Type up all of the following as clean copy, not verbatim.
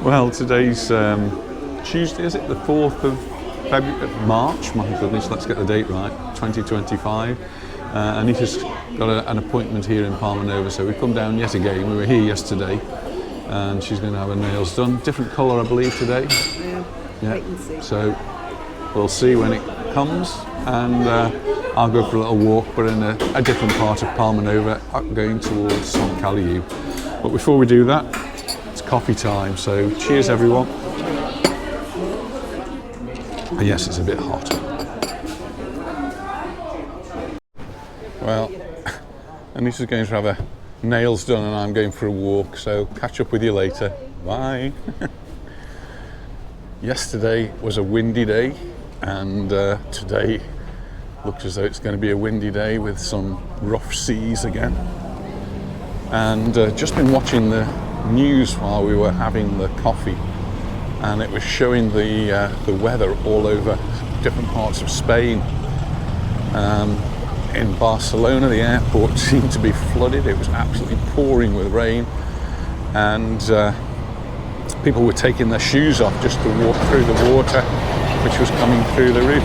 Well, today's Tuesday, is it? The 4th of March? My goodness, let's get the date right. 2025. Anita's got an appointment here in Palmanova, so we've come down yet again. We were here yesterday, and she's going to have her nails done. Different colour, I believe, today. Yeah. Wait and see. So we'll see when it comes, and I'll go for a little walk, but in a different part of Palmanova, going towards Son Caliu. But before we do that, it's coffee time, so cheers everyone. And yes, it's a bit hot. Well, Anita's going to have her nails done and I'm going for a walk, so catch up with you later. Bye. Yesterday was a windy day, and today looks as though it's going to be a windy day with some rough seas again. And just been watching the news while we were having the coffee, and it was showing the weather all over different parts of Spain. In Barcelona, the airport seemed to be flooded. It was absolutely pouring with rain, and people were taking their shoes off just to walk through the water which was coming through the roof.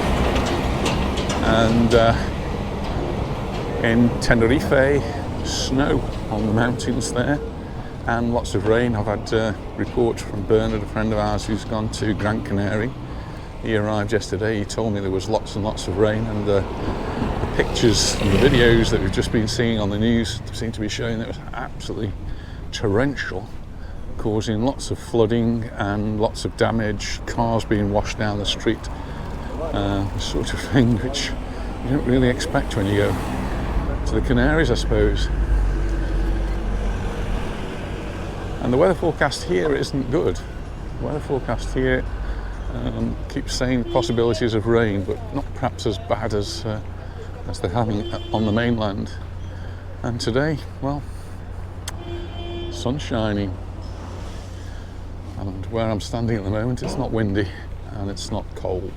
And in Tenerife, snow on the mountains there, and lots of rain. I've had reports from Bernard, a friend of ours who's gone to Gran Canaria. He arrived yesterday. He told me there was lots and lots of rain, and the pictures and the videos that we've just been seeing on the news seem to be showing that it was absolutely torrential, causing lots of flooding and lots of damage, cars being washed down the street, the sort of thing which you don't really expect when you go to the Canaries, I suppose. And the weather forecast here isn't good. The weather forecast here keeps saying possibilities of rain, but not perhaps as bad as they're having on the mainland. And today, well, sun shining. And where I'm standing at the moment, it's not windy and it's not cold.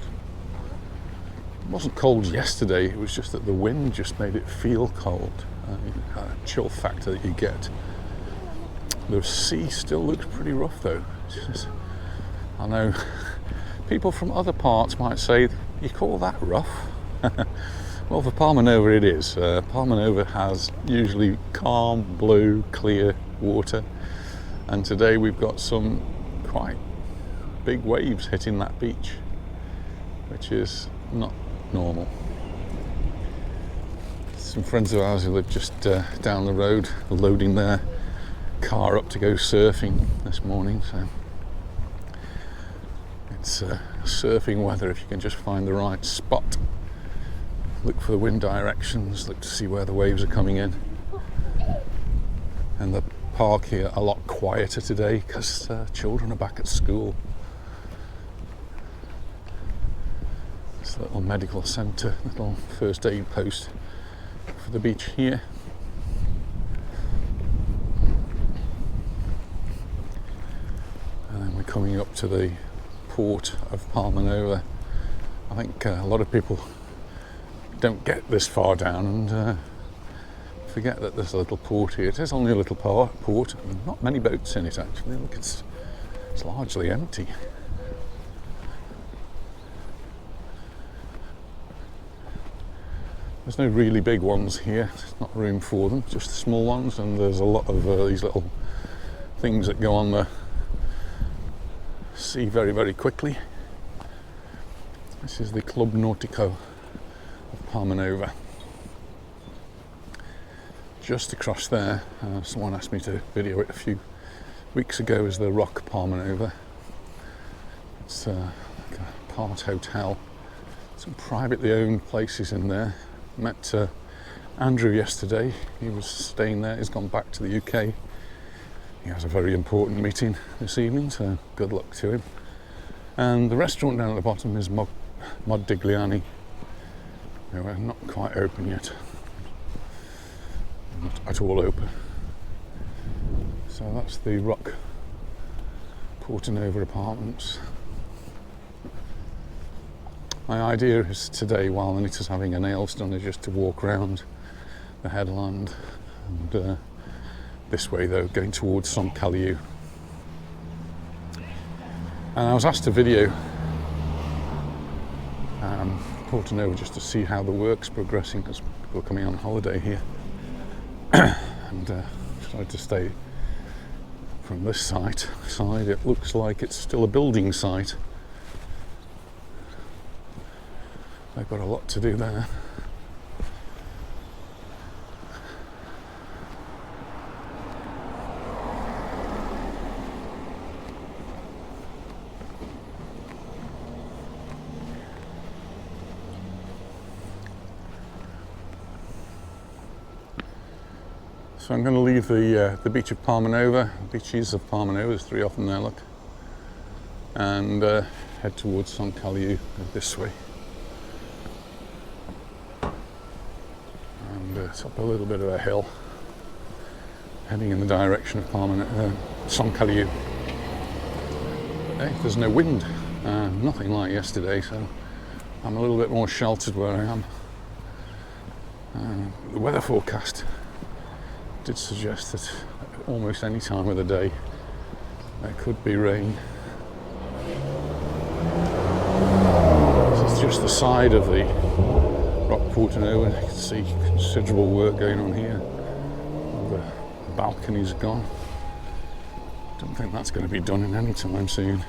It wasn't cold yesterday, it was just that the wind just made it feel cold. A chill factor that you get. The sea still looks pretty rough though. I know people from other parts might say, you call that rough? Well, for Palmanova it is. Palmanova has usually calm, blue, clear water, and today we've got some quite big waves hitting that beach, which is not normal. Some friends of ours who live just down the road are loading their car up to go surfing this morning, so it's surfing weather if you can just find the right spot. Look for the wind directions, look to see where the waves are coming in. And the park here a lot quieter today because children are back at school. This little medical centre, little first aid post for the beach here. And then we're coming up to the port of Palmanova. I think a lot of people don't get this far down and forget that there's a little port here. It is only a little port, not many boats in it actually. Look, it's largely empty. There's no really big ones here, there's not room for them, just the small ones, and there's a lot of these little things that go on the sea very, very quickly. This is the Club Nautico of Palmanova. Just across there, someone asked me to video it a few weeks ago, is the Rock Palmanova. It's like a part hotel, some privately owned places in there. Met Andrew yesterday, he was staying there, he's gone back to the UK. He has a very important meeting this evening, so good luck to him. And the restaurant down at the bottom is Modigliani. We're not quite open yet. Not at all open. So that's the Rock Portanova Apartments. My idea is today, while Anita's having her nails done, is just to walk around the headland, and this way though, going towards Son Caliu. And I was asked to video Palmanova just to see how the work's progressing as people are coming on holiday here. And tried to stay from this side. It looks like it's still a building site. They've got a lot to do there. So I'm going to leave the beach of Palmanova, beaches of Palmanova, there's 3 of them there, look, and head towards Son Caliu this way. And it's up a little bit of a hill, heading in the direction of Son Caliu. Hey, there's no wind, nothing like yesterday, so I'm a little bit more sheltered where I am. The weather forecast did suggest that at almost any time of the day there could be rain. This is just the side of the rock Palmanova, and you can see considerable work going on here. All the balconies are gone. Don't think that's going to be done in any time soon.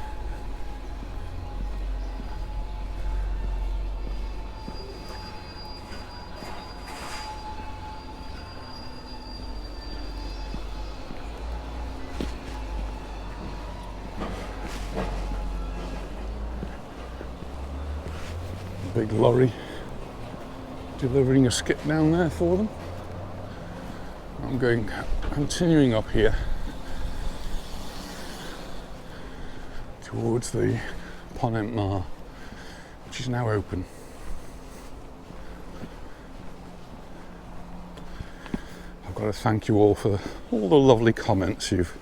Big lorry delivering a skip down there for them. I'm continuing up here towards the Palmanova, which is now open. I've got to thank you all for all the lovely comments you've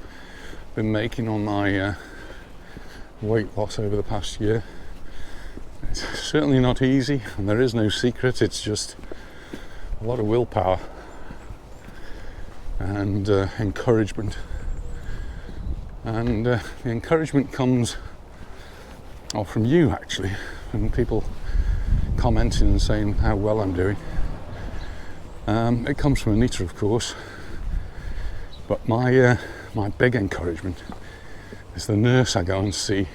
been making on my weight loss over the past year. It's certainly not easy, and there is no secret. It's just a lot of willpower and encouragement. And the encouragement comes from you, actually, from people commenting and saying how well I'm doing. It comes from Anita, of course, but my big encouragement is the nurse I go and see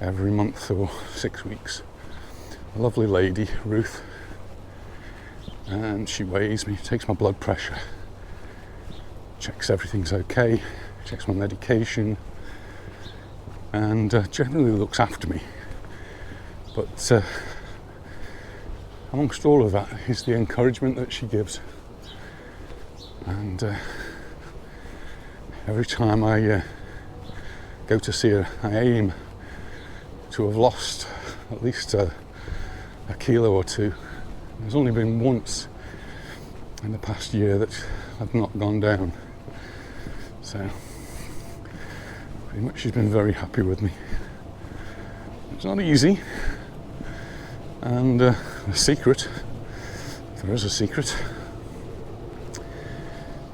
every month or 6 weeks. A lovely lady, Ruth, and she weighs me, takes my blood pressure, checks everything's okay, checks my medication, and generally looks after me. But amongst all of that is the encouragement that she gives. And every time I go to see her, I aim to have lost at least a kilo or 2. There's only been once in the past year that I've not gone down. So pretty much she's been very happy with me. It's not easy, and the secret, if there is a secret,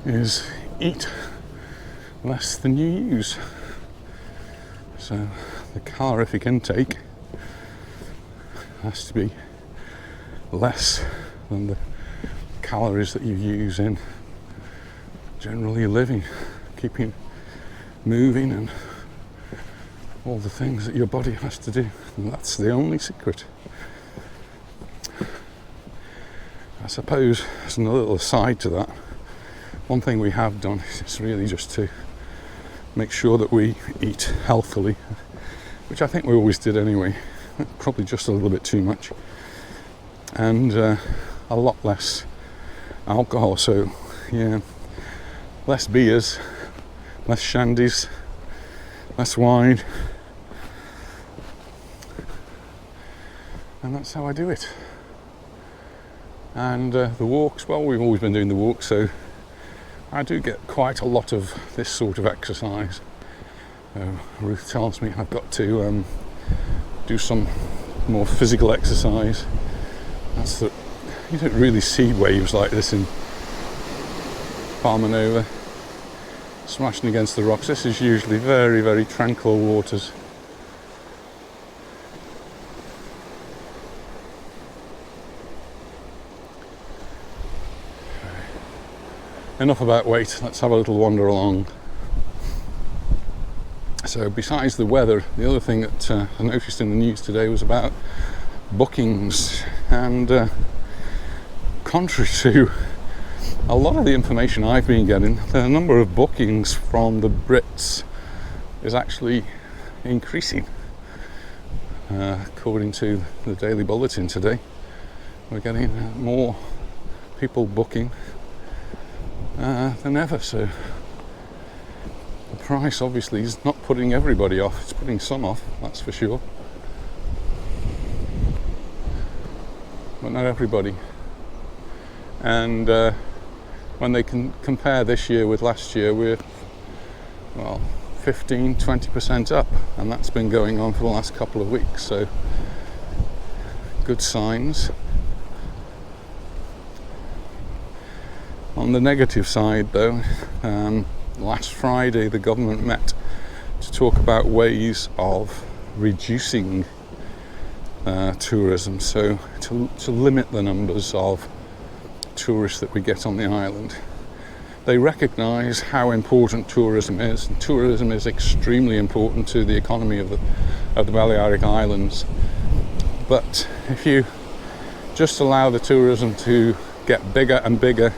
is eat less than you use. So the calorific intake has to be less than the calories that you use in generally living, keeping moving, and all the things that your body has to do. And that's the only secret. I suppose, as a little aside to that, one thing we have done is really just to make sure that we eat healthily, which I think we always did anyway, probably just a little bit too much, and a lot less alcohol. So yeah, less beers, less shandies, less wine, and that's how I do it. And the walks, well, we've always been doing the walks, so I do get quite a lot of this sort of exercise. Ruth tells me I've got to do some more physical exercise. That's that. You don't really see waves like this in Palmanova. smashing against the rocks. This is usually very, very tranquil waters. Enough about wait, let's have a little wander along. So besides the weather, the other thing that I noticed in the news today was about bookings, and contrary to a lot of the information I've been getting, the number of bookings from the Brits is actually increasing. According to the Daily Bulletin today, we're getting more people booking than ever, so the price obviously is not putting everybody off, it's putting some off, that's for sure, but not everybody. And when they can compare this year with last year, we're 15-20% up, and that's been going on for the last couple of weeks, so good signs. On the negative side though, last Friday the government met to talk about ways of reducing tourism, so to limit the numbers of tourists that we get on the island. They recognise how important tourism is, and tourism is extremely important to the economy of the Balearic Islands. But if you just allow the tourism to get bigger and bigger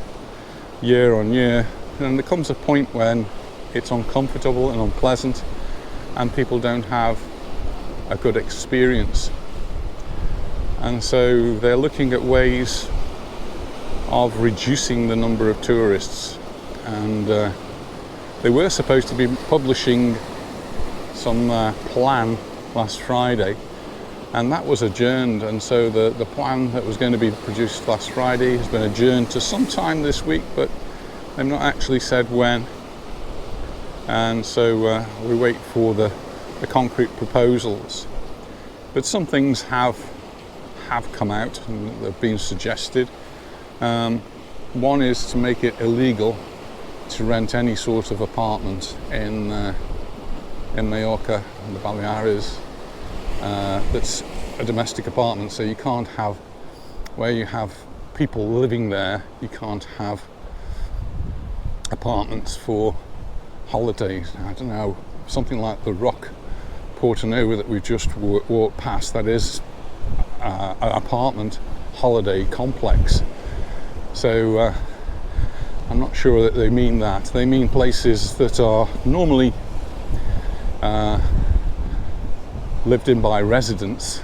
year on year, then there comes a point when it's uncomfortable and unpleasant and people don't have a good experience. And so they're looking at ways of reducing the number of tourists, and they were supposed to be publishing some plan last Friday, and that was adjourned, and so the plan that was going to be produced last Friday has been adjourned to sometime this week, but they've not actually said when, and so we wait for the concrete proposals. But some things have come out and they've been suggested. One is to make it illegal to rent any sort of apartment in Mallorca and the Baleares that's a domestic apartment, so you can't have, where you have people living there, you can't have apartments for holidays. I don't know, something like the Rock Portanova that we've just walked past, that is an apartment holiday complex. So I'm not sure that they mean that. They mean places that are normally lived in by residents,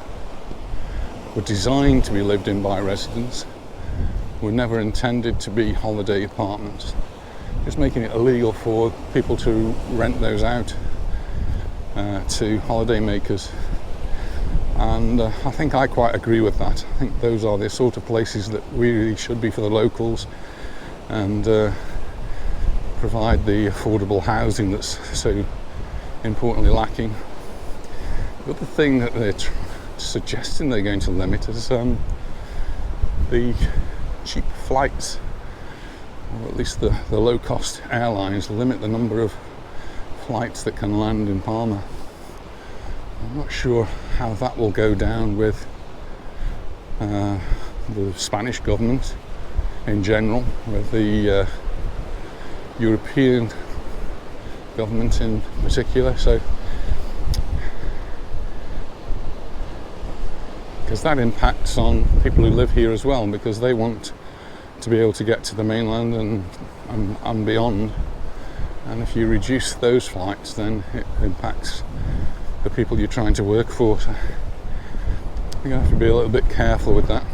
were designed to be lived in by residents, were never intended to be holiday apartments. It's making it illegal for people to rent those out to holiday makers. And I think I quite agree with that. I think those are the sort of places that really should be for the locals, and provide the affordable housing that's so importantly lacking. The other thing that they're suggesting they're going to limit is the cheap flights, or at least the low-cost airlines limit the number of flights that can land in Palma. I'm not sure how that will go down with the Spanish government in general, with the European government in particular, so because that impacts on people who live here as well, because they want to be able to get to the mainland and beyond, and if you reduce those flights then it impacts the people you're trying to work for, so you're going to have to be a little bit careful with that.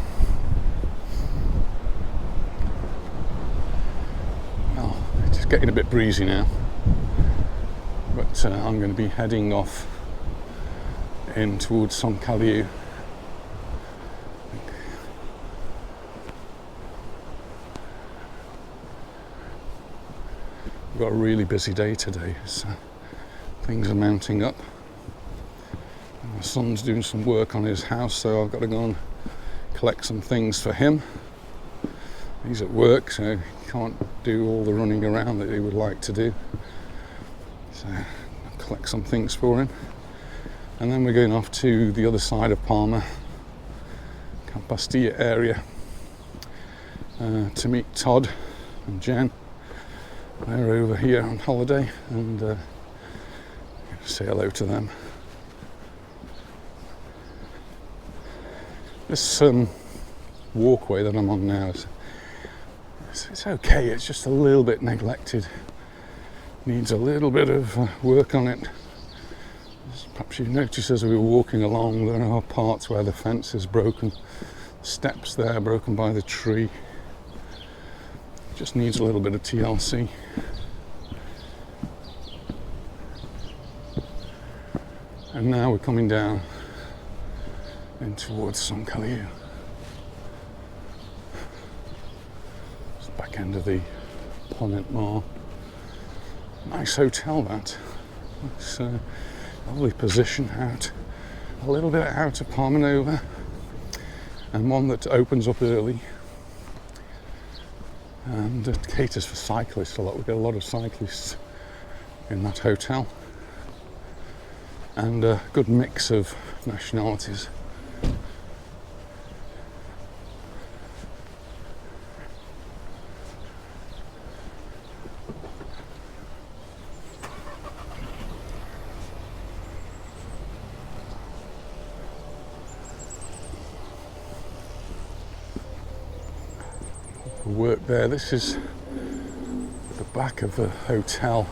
Well, it's just getting a bit breezy now, but I'm going to be heading off in towards Son Caliu. We've got a really busy day today, so things are mounting up. My son's doing some work on his house, so I've got to go and collect some things for him. He's at work, so he can't do all the running around that he would like to do. So I'll collect some things for him. And then we're going off to the other side of Palma, Campastilla area, to meet Todd and Jen. They're over here on holiday, and say hello to them. This walkway that I'm on now, it's okay, it's just a little bit neglected. Needs a little bit of work on it. Perhaps you notice as we were walking along, there are parts where the fence is broken, steps there broken by the tree. Just needs a little bit of TLC. And now we're coming down in towards Son Caliu. It's the back end of the Palmanova. Nice hotel, that. It's a lovely position out, a little bit out of Palmanova, and one that opens up early and it caters for cyclists a lot. We get a lot of cyclists in that hotel, and a good mix of nationalities. Work there. This is the back of the hotel,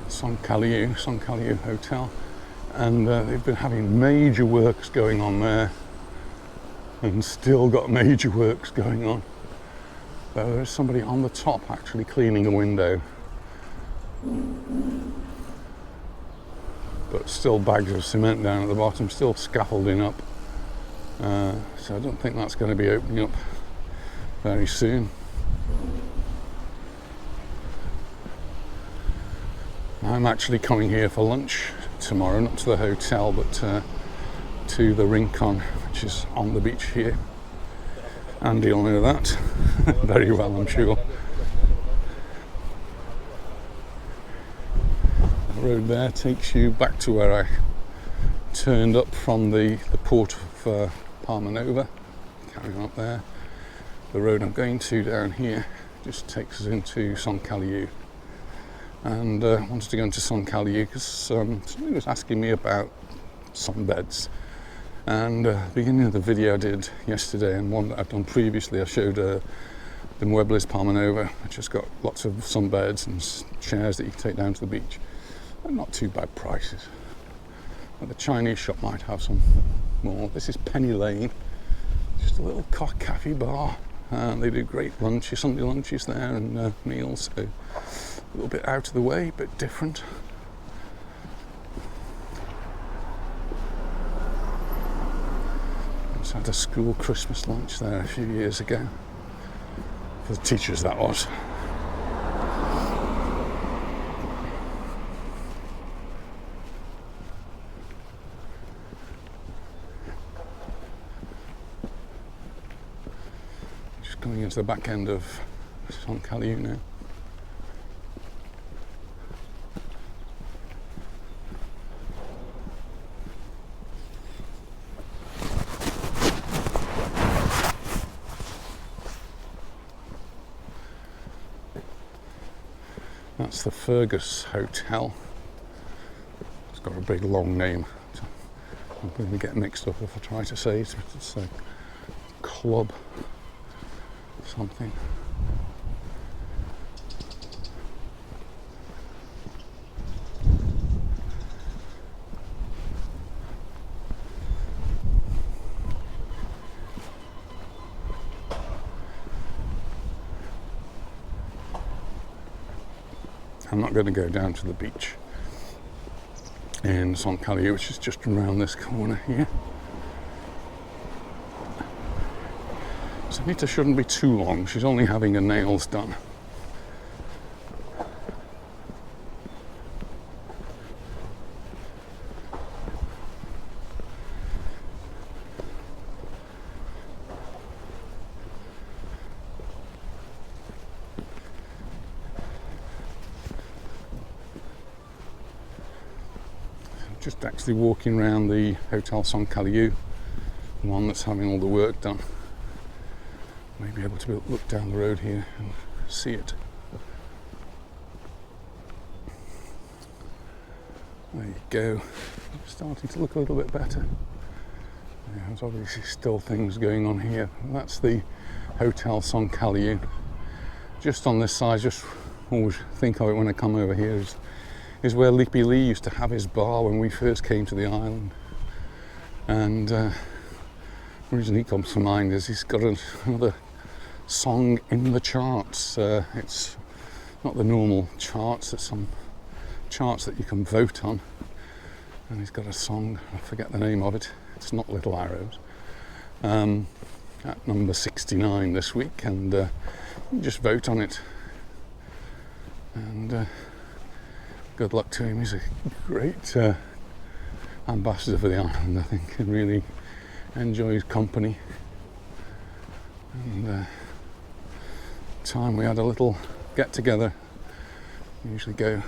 Son Caliu Hotel, and they've been having major works going on there, and still got major works going on. There's somebody on the top actually cleaning a window, but still bags of cement down at the bottom, still scaffolding up. So I don't think that's going to be opening up very soon. I'm actually coming here for lunch tomorrow, not to the hotel, but to the Rincon, which is on the beach here. Andy will know that very well, I'm sure. The road there takes you back to where I turned up from the port of Palmanova, carrying up there. The road I'm going to down here just takes us into Son Caliu, and wanted to go into Son Caliu because somebody was asking me about sunbeds, and beginning of the video I did yesterday and one that I've done previously, I showed the Muebles Palmanova, which has got lots of sunbeds and chairs that you can take down to the beach, and not too bad prices. But the Chinese shop might have some more. This is Penny Lane, just a little cafe bar, and they do great lunches, Sunday lunches there, and meals, so a little bit out of the way, a bit different. I just had a school Christmas lunch there a few years ago, for the teachers that was. Coming into the back end of Son Caliu now. That's the Fergus Hotel. It's got a big long name. I'm going to get mixed up if I try to say it. It's a club something. I'm not going to go down to the beach in Son Caliu, which is just around this corner here. So Anita shouldn't be too long, she's only having her nails done. just actually walking around the Hotel Son Caliu, the one that's having all the work done. Maybe able to look down the road here and see it. There you go. It's starting to look a little bit better. Yeah, there's obviously still things going on here. That's the Hotel Son Caliu. Just on this side, just always think of it when I come over here, is where Leapy Lee used to have his bar when we first came to the island. And the reason he comes to mind is he's got another song in the charts. It's not the normal charts, it's some charts that you can vote on. And he's got a song, I forget the name of it, it's not Little Arrows. At number 69 this week, and you just vote on it. And good luck to him. He's a great ambassador for the island, I think, and really enjoys company. And time we had a little get together. We usually go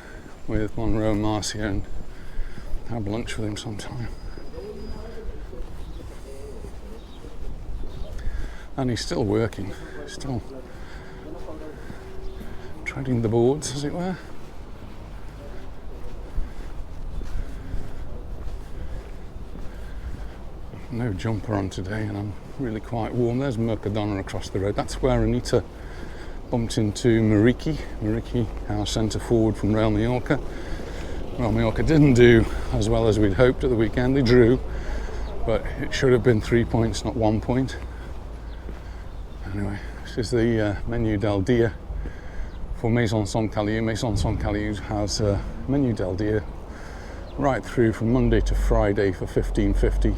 with Monroe and Marcia and have lunch with him sometime. And he's still working, still treading the boards, as it were. No jumper on today, and I'm really quite warm. There's Mercadona across the road. That's where Anita bumped into Mariki, our centre forward from Real Mallorca. Real Mallorca didn't do as well as we'd hoped at the weekend. They drew, but it should have been 3 points, not 1 point. Anyway, this is the Menu del Dia for Maison Son Caliu. Maison Son Caliu has Menu del Dia right through from Monday to Friday for $15.50.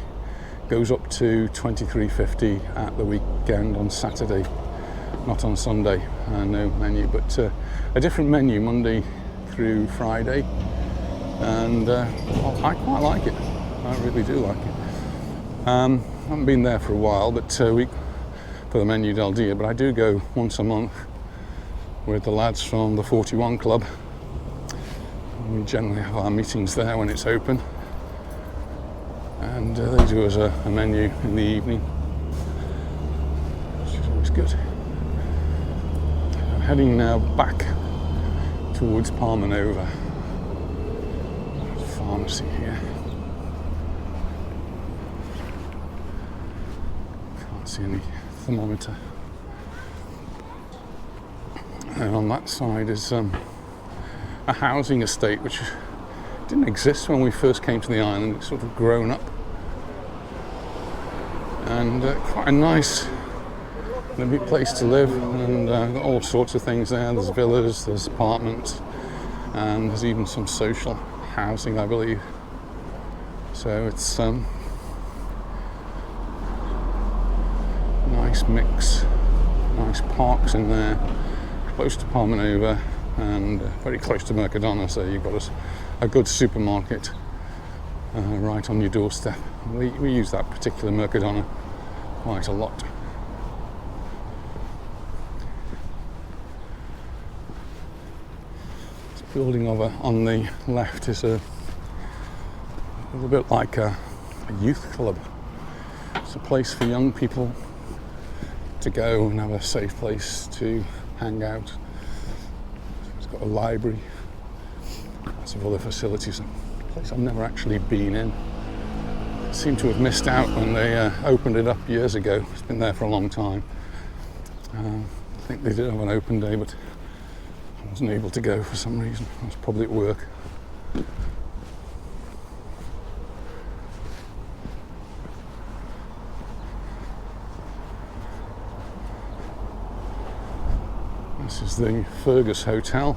Goes up to $23.50 at the weekend on Saturday, not on Sunday. No menu, but a different menu Monday through Friday. And well, I quite like it. I really do like it. I haven't been there for a while, but for the Menu del Dia, but I do go once a month with the lads from the 41 Club. We generally have our meetings there when it's open, and they do us a menu in the evening, which is always good. I'm heading now back towards Palmanova. There's a pharmacy here. Can't see any thermometer. And on that side is a housing estate which didn't exist when we first came to the island. It's sort of grown up, and quite a nice lovely place to live, and got all sorts of things there. There's villas, there's apartments, and there's even some social housing, I believe. So it's nice mix, nice parks in there, close to Palmanova and very close to Mercadona, so you've got a good supermarket right on your doorstep. We use that particular Mercadona quite a lot. This building over on the left is a little bit like a youth club. It's a place for young people to go and have a safe place to hang out. It's got a library, lots of other facilities. A place I've never actually been in. I seem to have missed out when they opened it up years ago. It's been there for a long time. I think they did have an open day, but I wasn't able to go for some reason. I was probably at work. This is the Fergus Hotel.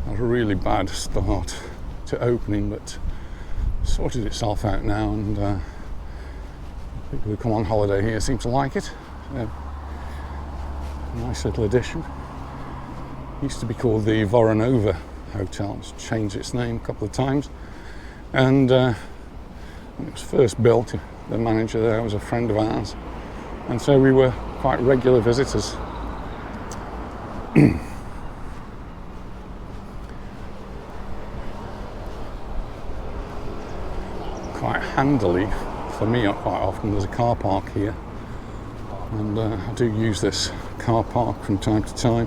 Had a really bad start to opening, but sorted itself out now, and people who come on holiday here seem to like it. Nice little addition. Used to be called the Voronova Hotel. It's changed its name a couple of times, and when it was first built, the manager there was a friend of ours, and so we were quite regular visitors. quite handily for me quite often. There's a car park here, and I do use this car park from time to time.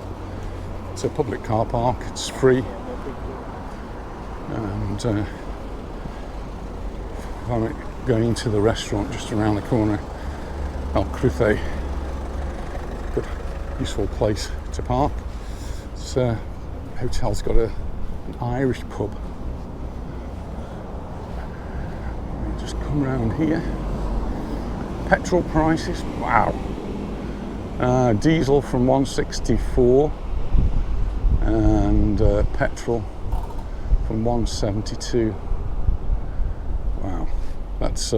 It's a public car park, it's free, and if I'm going to the restaurant just around the corner, El Cruce, good, useful place to park. This hotel's got an Irish pub. Just come round here. Petrol prices, wow. Diesel from 164 and petrol from 172. Wow, that's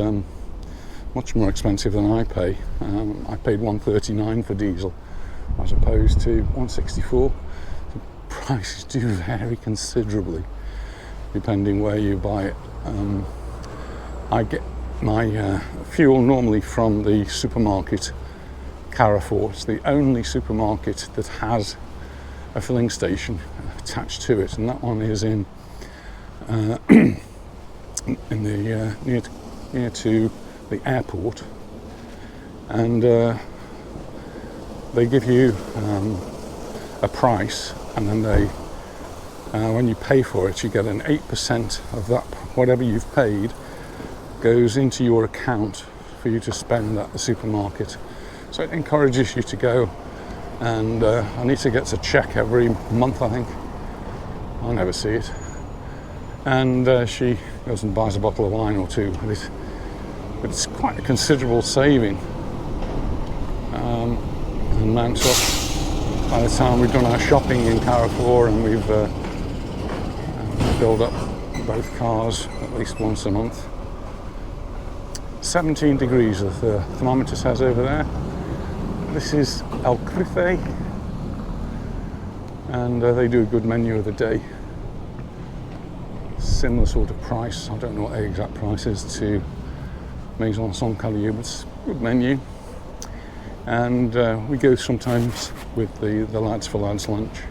much more expensive than I pay. I paid 139 for diesel as opposed to 164. The prices do vary considerably depending where you buy it. I get my fuel normally from the supermarket Carrefour. It's the only supermarket that has a filling station attached to it, and that one is in in the near to the airport, and they give you a price, and then they when you pay for it, you get an 8% of that, whatever you've paid goes into your account for you to spend at the supermarket. So it encourages you to go, and Anita gets a check every month, I think. I never see it. And she goes and buys a bottle of wine or two. But it's quite a considerable saving. And mounts up by the time we've done our shopping in Carrefour, and we've filled up both cars at least once a month. 17 degrees the thermometer says over there. This is El Cruce, and they do a good menu of the day. Similar sort of price. I don't know what the exact price is to Son Caliu, but it's a good menu. And we go sometimes with the lads for lads lunch.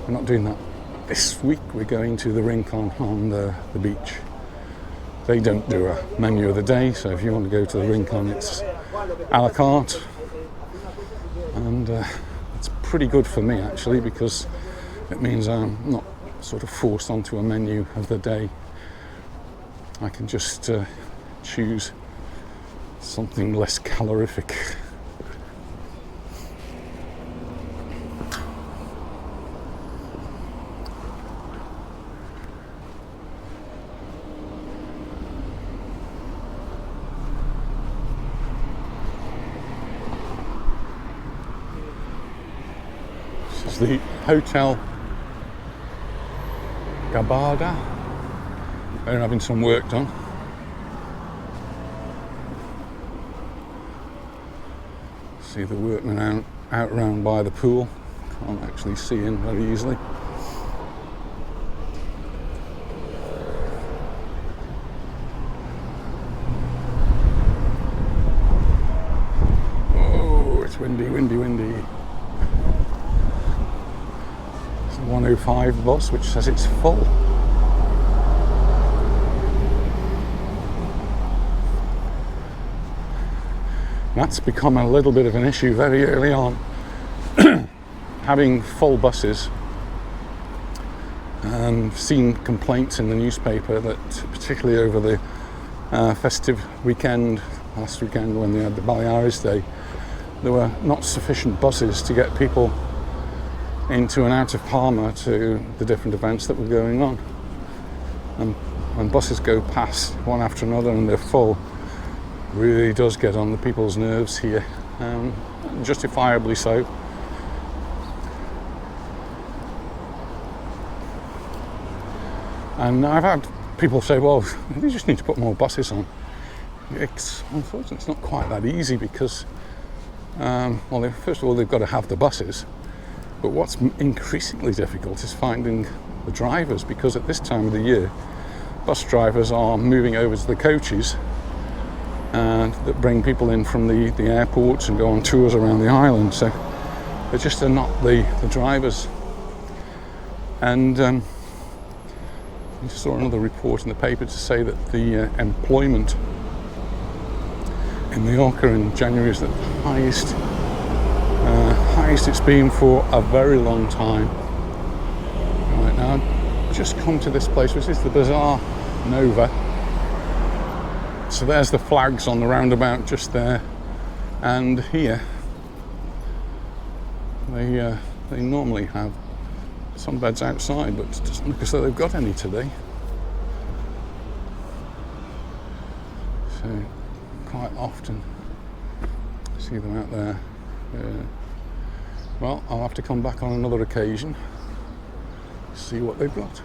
We're not doing that this week. We're going to the Rincon on the beach. They don't do a menu of the day, so if you want to go to the Rincon, it's a la carte. And it's pretty good for me, actually, because it means I'm not sort of forced onto a menu of the day. I can just choose something less calorific. This is the Hotel Gabada. They're having some work done. See the workmen out round by the pool. Can't actually see in very easily. Oh, it's windy, windy, windy. It's a 105 bus which says it's full. That's become a little bit of an issue very early on. Having full buses, and seen complaints in the newspaper that particularly over the festive weekend, last weekend when they had the Baleares day, there were not sufficient buses to get people into and out of Palma to the different events that were going on. And when buses go past one after another and they're full, really does get on the people's nerves here, justifiably so. And I've had people say, well, you just need to put more buses on. Unfortunately, it's not quite that easy because, well, first of all, they've got to have the buses. But what's increasingly difficult is finding the drivers, because at this time of the year, bus drivers are moving over to the coaches that bring people in from the airports and go on tours around the island. So they just are not the drivers. And I saw another report in the paper to say that the employment in Mallorca in January is the highest it's been for a very long time. Right now, I've just come to this place, which is the Bazaar Nova. So there's the flags on the roundabout just there, and here they normally have some beds outside, but it doesn't look as though they've got any today. So quite often I see them out there. Well, I'll have to come back on another occasion, see what they've got.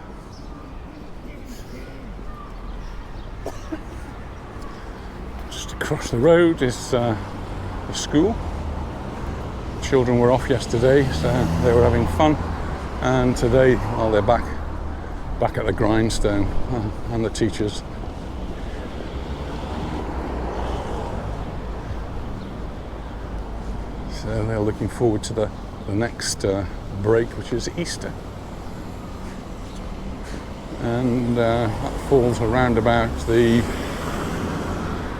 Just across the road is a school. Children were off yesterday, so they were having fun, and today, well, they're back at the grindstone, and the teachers. So they're looking forward to the next break, which is Easter. And that falls around about the,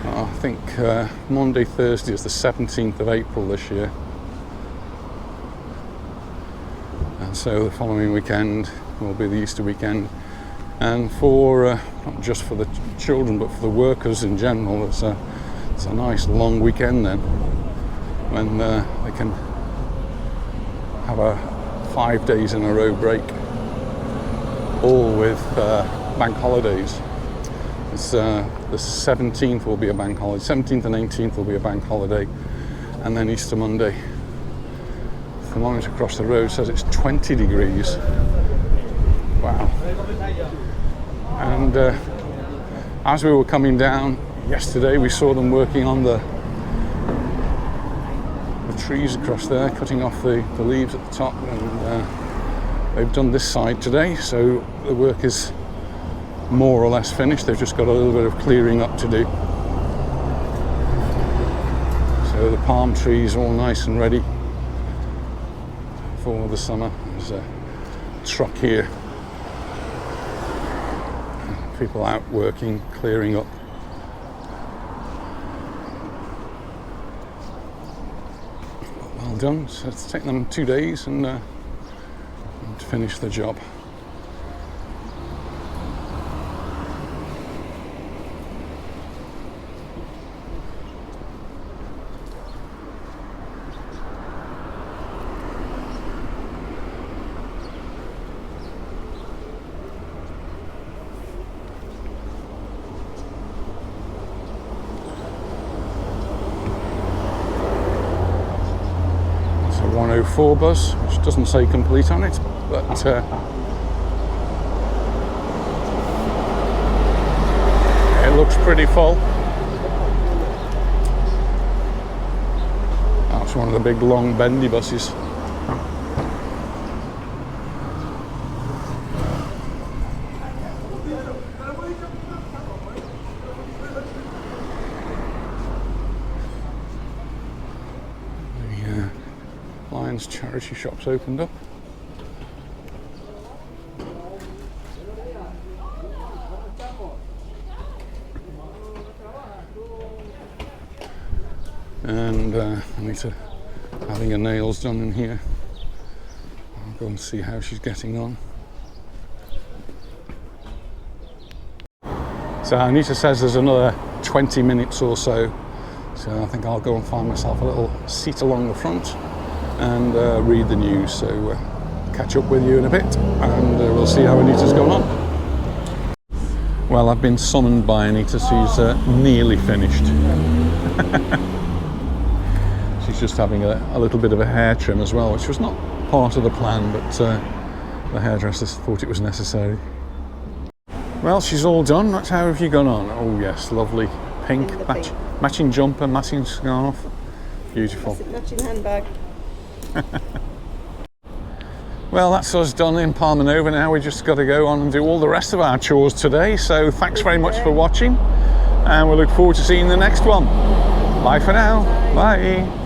I think Monday, Thursday is the 17th of April this year. And so the following weekend will be the Easter weekend. And for, not just for the children, but for the workers in general, it's a nice long weekend then, when they can have a 5 days in a row break, all with bank holidays. It's, the 17th will be a bank holiday, 17th and 18th will be a bank holiday, and then Easter Monday. The thermometer across the road says it's 20 degrees. Wow. And as we were coming down yesterday, we saw them working on the trees across there, cutting off the leaves at the top, and they've done this side today, so the work is more or less finished. They've just got a little bit of clearing up to do. So the palm trees are all nice and ready for the summer. There's a truck here, people out working, clearing up. Well done. So it's taken them 2 days and to finish the job. It's a 104 bus, which doesn't say complete on it, but it looks pretty full. That's one of the big long bendy buses. The Lions charity shop's opened up. And Anita having her nails done in here. I'll go and see how she's getting on. So Anita says there's another 20 minutes or so. So I think I'll go and find myself a little seat along the front and read the news. So catch up with you in a bit, and we'll see how Anita's going on. Well, I've been summoned by Anita. She's nearly finished. She's just having a little bit of a hair trim as well, which was not part of the plan, but the hairdressers thought it was necessary. Well, she's all done. How have you gone on? Oh yes, lovely pink, matching jumper, matching scarf, beautiful. Matching handbag. Well, that's us done in Palmanova now. We just got to go on and do all the rest of our chores today. So thanks very much for watching, and we'll look forward to seeing the next one. Bye for now. Bye.